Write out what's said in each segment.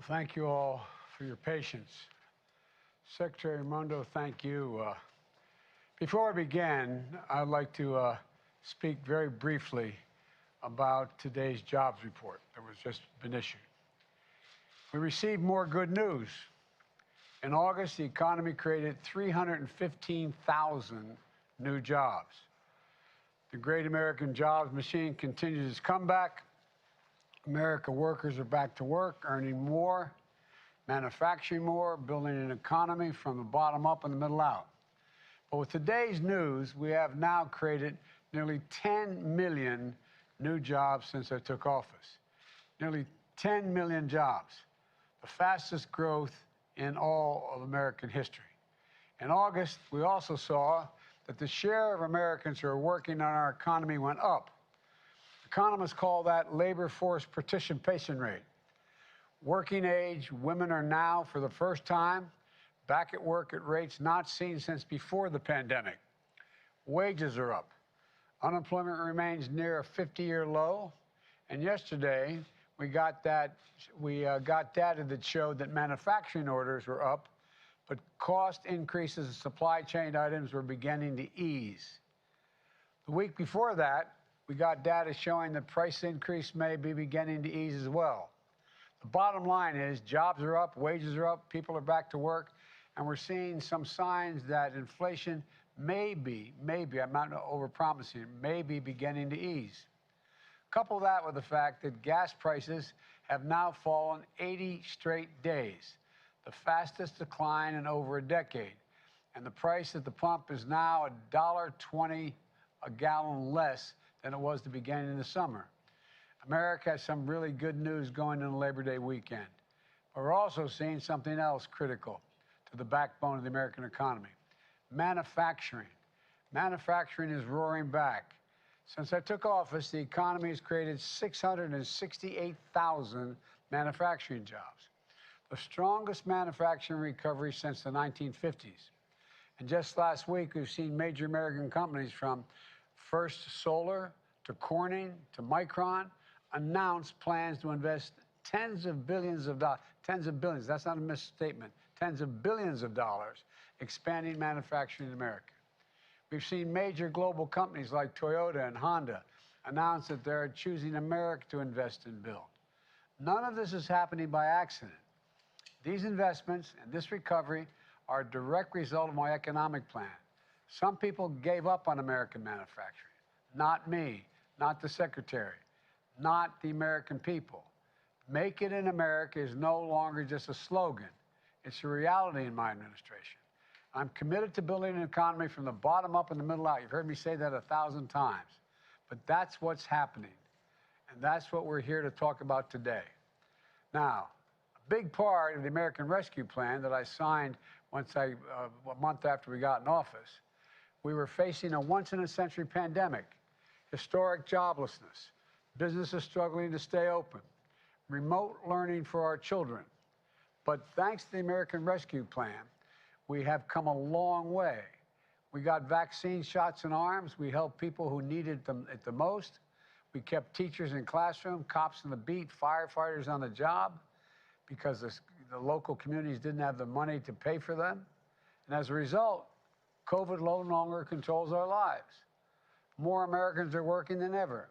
Thank you all for your patience. Secretary Raimondo, thank you. Before I begin, I'd like to speak very briefly about today's jobs report that was just been issued. We received more good news. In August, the economy created 315,000 new jobs. The great American jobs machine continues its comeback. American workers are back to work, earning more, manufacturing more, building an economy from the bottom up and the middle out. But with today's news, we have now created nearly 10 million new jobs since I took office. Nearly 10 million jobs, the fastest growth in all of American history. In August, we also saw that the share of Americans who are working on our economy went up. Economists call that labor force participation rate. Working age women are now, for the first time, back at work at rates not seen since before the pandemic. Wages are up. Unemployment remains near a 50-year low. And yesterday, we got data that showed that manufacturing orders were up, but cost increases in supply chain items were beginning to ease. The week before that, we got data showing that price increase may be beginning to ease as well. The bottom line is jobs are up, wages are up, people are back to work, and we're seeing some signs that inflation may be, I'm not overpromising, may be beginning to ease. Couple that with the fact that gas prices have now fallen 80 straight days, the fastest decline in over a decade. And the price at the pump is now $1.20 a gallon less than it was the beginning of the summer. America has some really good news going into Labor Day weekend. But we're also seeing something else critical to the backbone of the American economy. Manufacturing. Manufacturing is roaring back. Since I took office, the economy has created 668,000 manufacturing jobs, the strongest manufacturing recovery since the 1950s. And just last week, we've seen major American companies from First Solar to Corning to Micron announce plans to invest tens of billions, that's not a misstatement, tens of billions of dollars expanding manufacturing in America. We've seen major global companies like Toyota and Honda announce that they're choosing America to invest and build. None of this is happening by accident. These investments and this recovery are a direct result of my economic plan. Some people gave up on American manufacturing. Not me, not the secretary, not the American people. Make it in America is no longer just a slogan. It's a reality in my administration. I'm committed to building an economy from the bottom up and the middle out. You've heard me say that 1,000 times. But that's what's happening. And that's what we're here to talk about today. Now, a big part of the American Rescue Plan that I signed a month after we got in office, we were facing a once-in-a-century pandemic, historic joblessness, businesses struggling to stay open, remote learning for our children. But thanks to the American Rescue Plan, we have come a long way. We got vaccine shots in arms. We helped people who needed them at the most. We kept teachers in classroom, cops on the beat, firefighters on the job, because the local communities didn't have the money to pay for them. And as a result, COVID no longer controls our lives. More Americans are working than ever.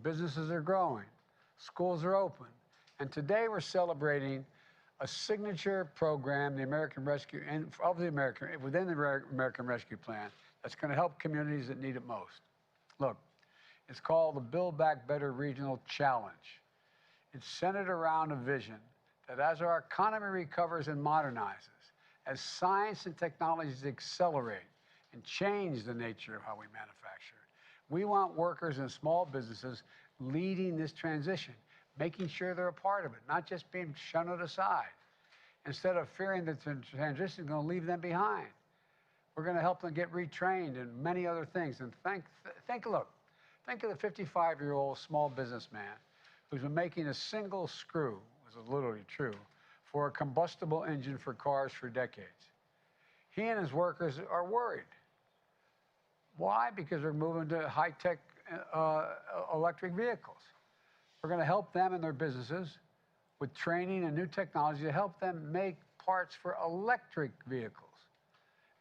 Businesses are growing. Schools are open. And today we're celebrating a signature program, the American Rescue, within the American Rescue Plan, that's going to help communities that need it most. Look, it's called the Build Back Better Regional Challenge. It's centered around a vision that as our economy recovers and modernizes, as science and technologies accelerate and change the nature of how we manufacture, we want workers and small businesses leading this transition, making sure they're a part of it, not just being shunned aside. Instead of fearing that the transition is going to leave them behind, we're going to help them get retrained and many other things. And think of the 55-year-old small businessman who's been making a single screw, this is literally true, for a combustible engine for cars for decades. He and his workers are worried. Why? Because we're moving to high-tech electric vehicles. We're going to help them and their businesses with training and new technology to help them make parts for electric vehicles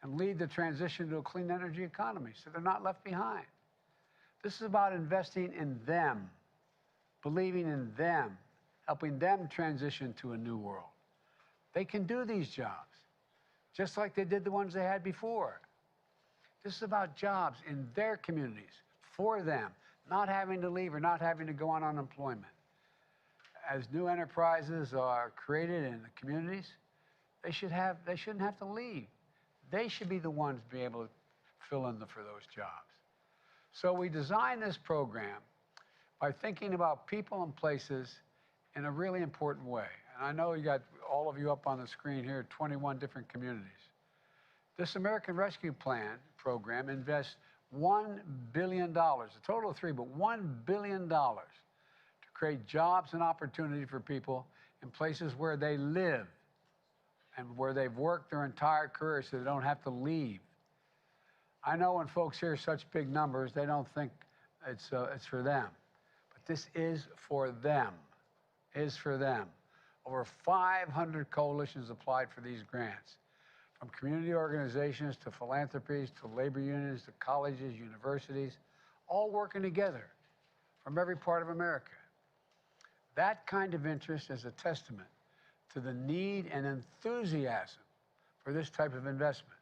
and lead the transition to a clean energy economy so they're not left behind. This is about investing in them, believing in them, helping them transition to a new world. They can do these jobs, just like they did the ones they had before. This is about jobs in their communities, for them, not having to leave or not having to go on unemployment. As new enterprises are created in the communities, they shouldn't have to leave. They should be the ones to be able to fill in for those jobs. So we designed this program by thinking about people and places in a really important way. And I know you got all of you up on the screen here, 21 different communities. This American Rescue Plan program invests $1 billion, a total of $3 billion, but $1 billion to create jobs and opportunity for people in places where they live and where they've worked their entire career so they don't have to leave. I know when folks hear such big numbers, they don't think it's for them. But this is for them. It is for them. Over 500 coalitions applied for these grants, from community organizations to philanthropies to labor unions to colleges, universities, all working together from every part of America. That kind of interest is a testament to the need and enthusiasm for this type of investment.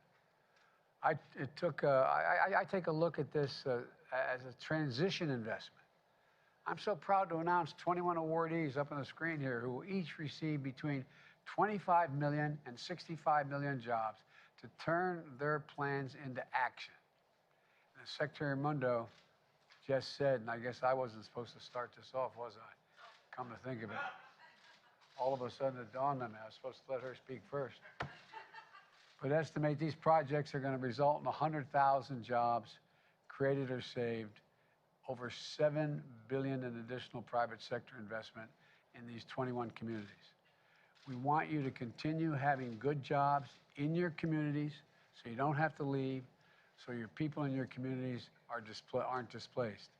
I take a look at this as a transition investment. I'm so proud to announce 21 awardees up on the screen here who will each receive between 25 million and 65 million jobs to turn their plans into action. And as Secretary Raimondo just said, and I guess I wasn't supposed to start this off, was I? Come to think of it. All of a sudden it dawned on me I was supposed to let her speak first. But estimate these projects are going to result in 100,000 jobs created or saved, over $7 billion in additional private sector investment in these 21 communities. We want you to continue having good jobs in your communities so you don't have to leave, so your people in your communities aren't displaced.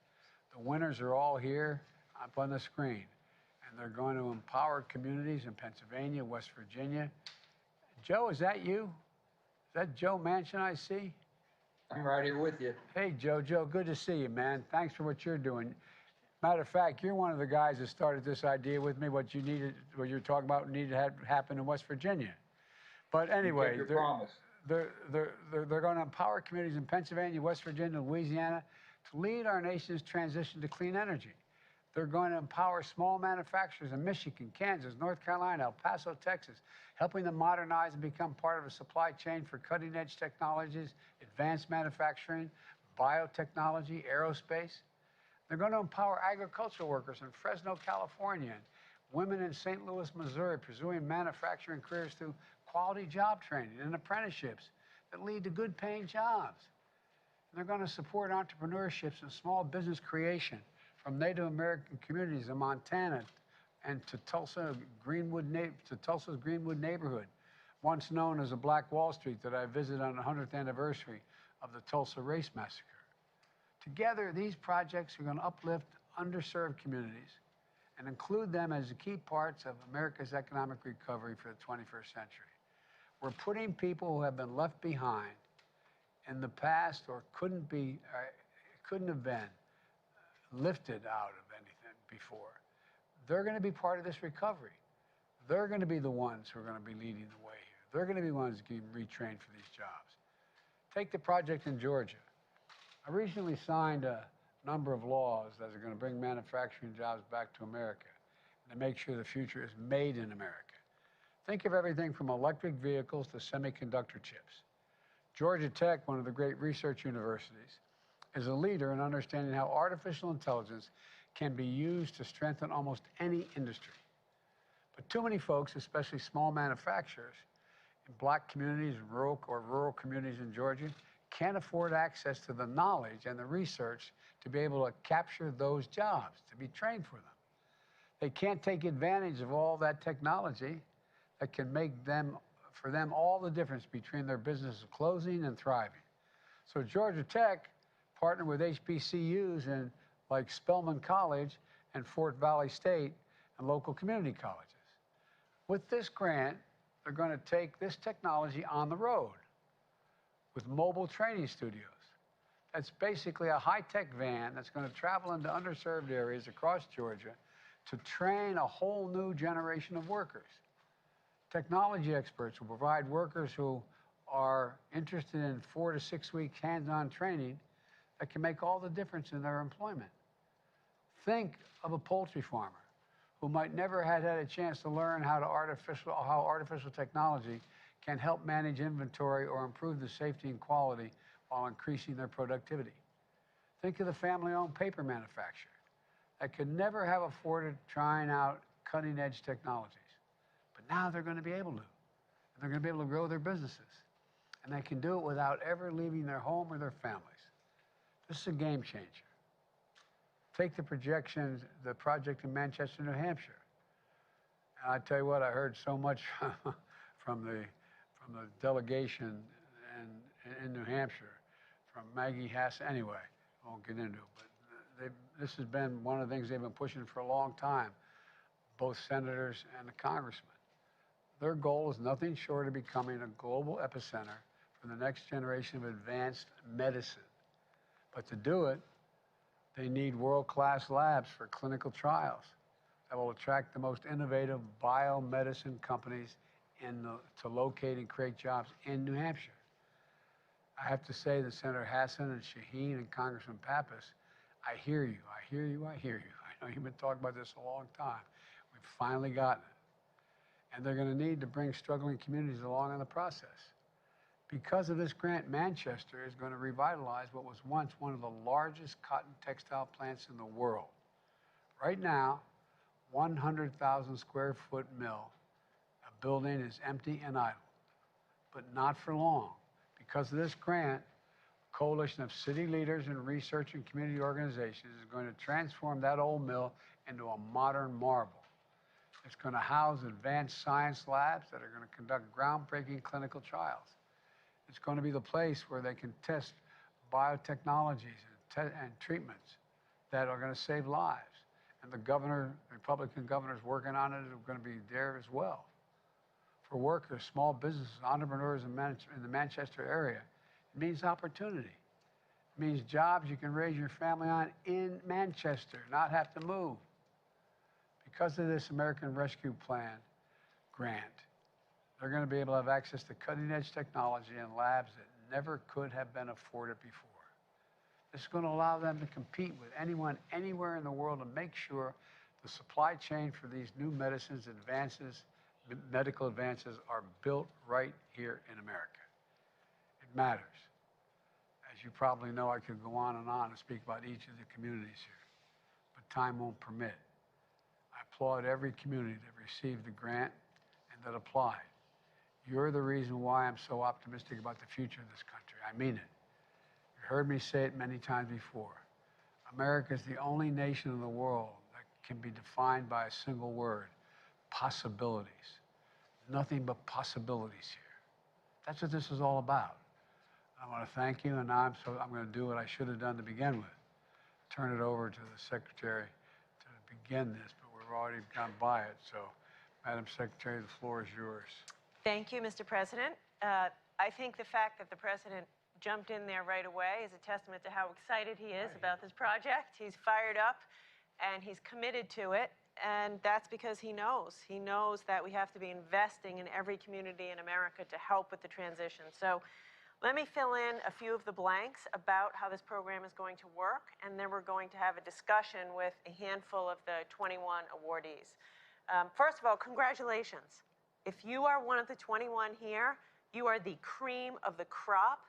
The winners are all here up on the screen, and they're going to empower communities in Pennsylvania, West Virginia. Joe, is that you? Is that Joe Manchin I see? I'm right here with you. Hey, Joe, good to see you, man. Thanks for what you're doing. Matter of fact, you're one of the guys that started this idea with me, what you're talking about needed to happen in West Virginia. But anyway, they're going to empower communities in Pennsylvania, West Virginia, Louisiana to lead our nation's transition to clean energy. They're going to empower small manufacturers in Michigan, Kansas, North Carolina, El Paso, Texas, helping them modernize and become part of a supply chain for cutting-edge technologies, advanced manufacturing, biotechnology, aerospace. They're going to empower agricultural workers in Fresno, California, and women in St. Louis, Missouri, pursuing manufacturing careers through quality job training and apprenticeships that lead to good-paying jobs. And they're going to support entrepreneurships and small business creation from Native American communities in Montana and to Tulsa's Greenwood neighborhood, once known as the Black Wall Street that I visited on the 100th anniversary of the Tulsa Race Massacre. Together, these projects are going to uplift underserved communities and include them as the key parts of America's economic recovery for the 21st century. We're putting people who have been left behind in the past or couldn't have been lifted out of anything before. They're going to be part of this recovery. They're going to be the ones who are going to be leading the way here. They're going to be the ones getting retrained for these jobs. Take the project in Georgia. I recently signed a number of laws that are going to bring manufacturing jobs back to America and to make sure the future is made in America. Think of everything from electric vehicles to semiconductor chips. Georgia Tech, one of the great research universities, is a leader in understanding how artificial intelligence can be used to strengthen almost any industry. But too many folks, especially small manufacturers in black communities, rural communities in Georgia, can't afford access to the knowledge and the research to be able to capture those jobs, to be trained for them. They can't take advantage of all that technology that can make for them all the difference between their business closing and thriving. So Georgia Tech partnered with HBCUs like Spelman College and Fort Valley State and local community colleges. With this grant, they're going to take this technology on the road with mobile training studios. That's basically a high-tech van that's going to travel into underserved areas across Georgia to train a whole new generation of workers. Technology experts will provide workers who are interested in 4 to 6 week hands-on training that can make all the difference in their employment. Think of a poultry farmer who might never have had a chance to learn how artificial technology can help manage inventory or improve the safety and quality while increasing their productivity. Think of the family-owned paper manufacturer that could never have afforded trying out cutting-edge technologies. But now they're going to be able to. And they're going to be able to grow their businesses. And they can do it without ever leaving their home or their families. This is a game changer. Take the projections, the project in Manchester, New Hampshire. And I tell you what, I heard so much from the delegation in New Hampshire, from Maggie Hass. Anyway, I won't get into it, but this has been one of the things they've been pushing for a long time, both senators and the congressmen. Their goal is nothing short of becoming a global epicenter for the next generation of advanced medicine. But to do it, they need world-class labs for clinical trials that will attract the most innovative biomedicine companies to locate and create jobs in New Hampshire. I have to say that Senator Hassan and Shaheen and Congressman Pappas, I hear you, I hear you, I hear you. I know you've been talking about this a long time. We've finally gotten it. And they're going to need to bring struggling communities along in the process. Because of this grant, Manchester is going to revitalize what was once one of the largest cotton textile plants in the world. Right now, 100,000 square foot mill, a building is empty and idle, but not for long. Because of this grant, a coalition of city leaders and research and community organizations is going to transform that old mill into a modern marvel. It's going to house advanced science labs that are going to conduct groundbreaking clinical trials. It's going to be the place where they can test biotechnologies and treatments that are going to save lives. And the Republican governors working on it are going to be there as well. For workers, small businesses, entrepreneurs in the Manchester area, it means opportunity. It means jobs you can raise your family on in Manchester, not have to move. Because of this American Rescue Plan grant, they're going to be able to have access to cutting-edge technology and labs that never could have been afforded before. This is going to allow them to compete with anyone, anywhere in the world, and make sure the supply chain for these new medicines, medical advances are built right here in America. It matters. As you probably know, I could go on and speak about each of the communities here, but time won't permit. I applaud every community that received the grant and that applied. You're the reason why I'm so optimistic about the future of this country. I mean it. You heard me say it many times before. America is the only nation in the world that can be defined by a single word: possibilities. Nothing but possibilities here. That's what this is all about. I want to thank you, and now I'm going to do what I should have done to begin with. Turn it over to the Secretary to begin this, but we've already gone by it. So, Madam Secretary, the floor is yours. Thank you, Mr. President. I think the fact that the President jumped in there right away is a testament to how excited he is about this project. He's fired up, and he's committed to it. And that's because he knows that we have to be investing in every community in America to help with the transition. So let me fill in a few of the blanks about how this program is going to work, and then we're going to have a discussion with a handful of the 21 awardees. First of all, congratulations. If you are one of the 21 here, you are the cream of the crop.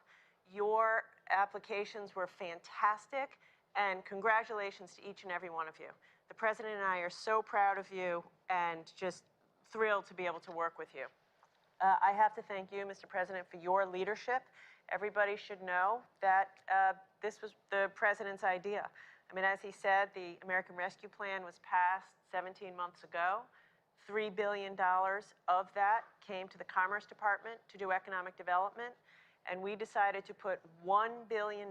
Your applications were fantastic, and congratulations to each and every one of you. The President and I are so proud of you and just thrilled to be able to work with you. I have to thank you, Mr. President, for your leadership. Everybody should know that this was the President's idea. I mean, as he said, the American Rescue Plan was passed 17 months ago. $3 billion of that came to the Commerce Department to do economic development. And we decided to put $1 billion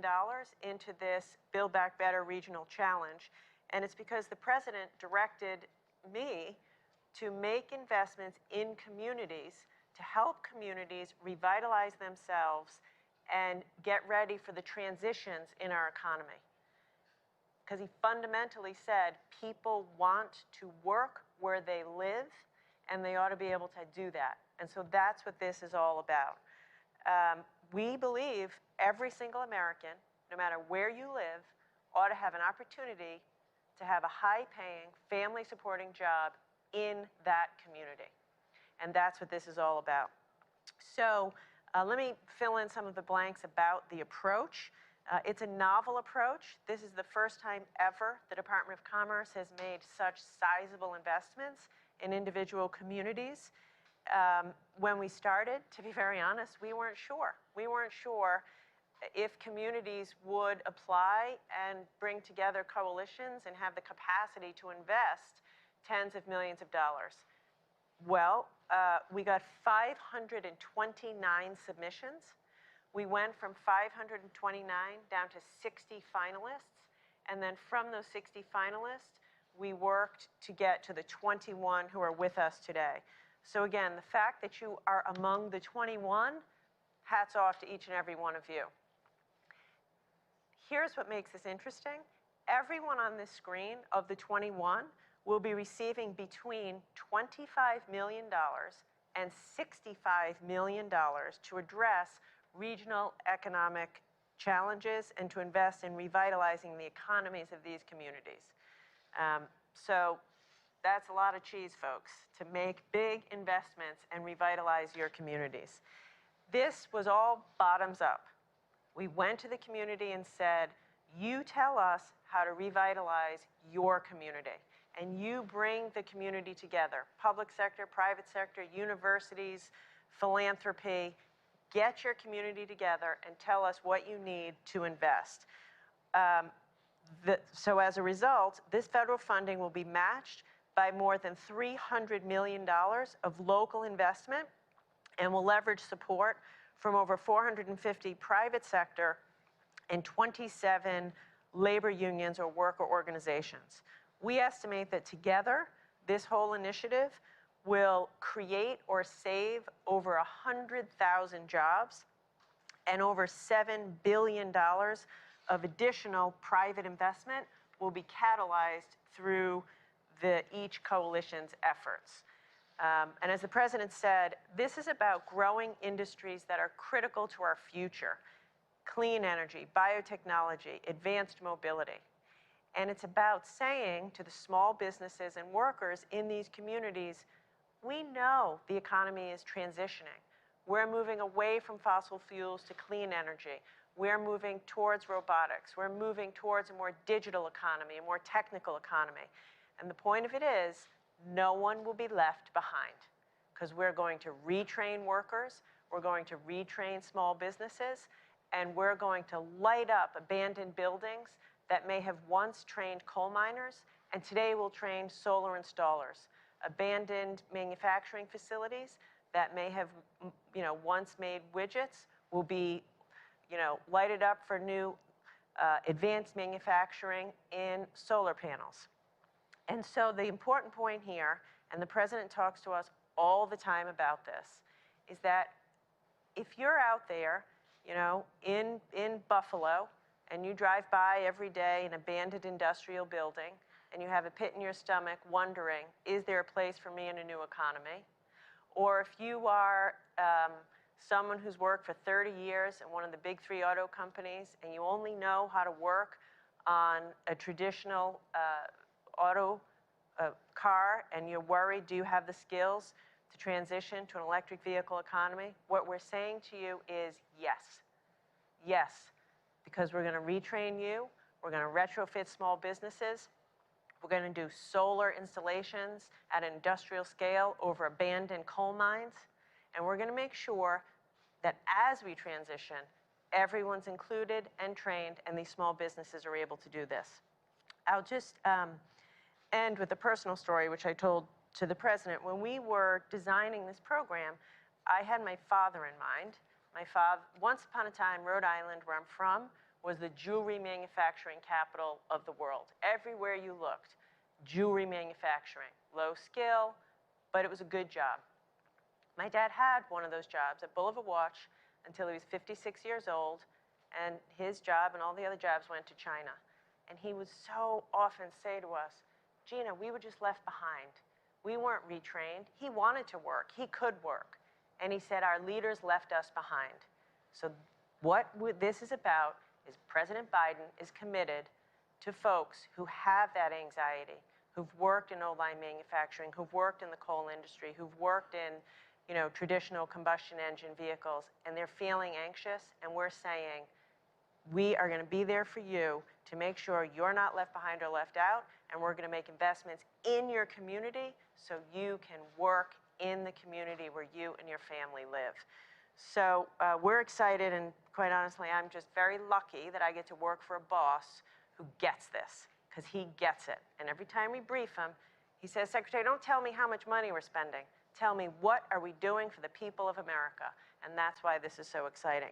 into this Build Back Better regional challenge. And it's because the President directed me to make investments in communities to help communities revitalize themselves and get ready for the transitions in our economy. Because he fundamentally said people want to work where they live, and they ought to be able to do that. And so that's what this is all about. We believe every single American, no matter where you live, ought to have an opportunity to have a high-paying, family-supporting job in that community. And that's what this is all about. So let me fill in some of the blanks about the approach. It's a novel approach. This is the first time ever the Department of Commerce has made such sizable investments in individual communities. When we started, to be very honest, we weren't sure. We weren't sure if communities would apply and bring together coalitions and have the capacity to invest tens of millions of dollars. Well, we got 529 submissions. We went from 529 down to 60 finalists. And then from those 60 finalists, we worked to get to the 21 who are with us today. So again, the fact that you are among the 21, hats off to each and every one of you. Here's what makes this interesting. Everyone on this screen of the 21 will be receiving between $25 million and $65 million to address regional economic challenges and to invest in revitalizing the economies of these communities. So that's a lot of cheese, folks, to make big investments and revitalize your communities. This was all bottoms up. We went to the community and said, you tell us how to revitalize your community. And you bring the community together, public sector, private sector, universities, philanthropy. Get your community together and tell us what you need to invest. So as a result, this federal funding will be matched by more than $300 million of local investment and will leverage support from over 450 private sector and 27 labor unions or worker organizations. We estimate that together, this whole initiative will create or save over 100,000 jobs and over $7 billion of additional private investment will be catalyzed through each coalition's efforts. And as the president said, this is about growing industries that are critical to our future: clean energy, biotechnology, advanced mobility. And it's about saying to the small businesses and workers in these communities, we know the economy is transitioning. We're moving away from fossil fuels to clean energy. We're moving towards robotics. We're moving towards a more digital economy, a more technical economy. And the point of it is, no one will be left behind, because we're going to retrain workers, we're going to retrain small businesses, and we're going to light up abandoned buildings that may have once trained coal miners and today will train solar installers. Abandoned manufacturing facilities that may have, once made widgets will be, lighted up for new advanced manufacturing in solar panels. And so the important point here, and the president talks to us all the time about this, is that if you're out there, in Buffalo, and you drive by every day an abandoned industrial building, and you have a pit in your stomach wondering, is there a place for me in a new economy? Or if you are someone who's worked for 30 years in one of the big 3 auto companies, and you only know how to work on a traditional auto car, and you're worried, do you have the skills to transition to an electric vehicle economy? What we're saying to you is yes. Yes, because we're going to retrain you, we're going to retrofit small businesses, we're going to do solar installations at an industrial scale over abandoned coal mines, and we're going to make sure that as we transition, everyone's included and trained, and these small businesses are able to do this. I'll just end with a personal story, which I told to the president. When we were designing this program, I had my father in mind. My father, once upon a time, Rhode Island, where I'm from, was the jewelry manufacturing capital of the world. Everywhere you looked, jewelry manufacturing. Low skill, but it was a good job. My dad had one of those jobs at Bull of a Watch until he was 56 years old, and his job and all the other jobs went to China. And he would so often say to us, Gina, we were just left behind. We weren't retrained. He wanted to work. He could work. And he said, our leaders left us behind. So what this is about is President Biden is committed to folks who have that anxiety, who've worked in O-line manufacturing, who've worked in the coal industry, who've worked in traditional combustion engine vehicles, and they're feeling anxious, and we're saying, we are going to be there for you to make sure you're not left behind or left out, and we're going to make investments in your community so you can work in the community where you and your family live. So we're excited, and quite honestly, I'm just very lucky that I get to work for a boss who gets this, because he gets it. And every time we brief him, he says, Secretary, don't tell me how much money we're spending. Tell me, what are we doing for the people of America? And that's why this is so exciting.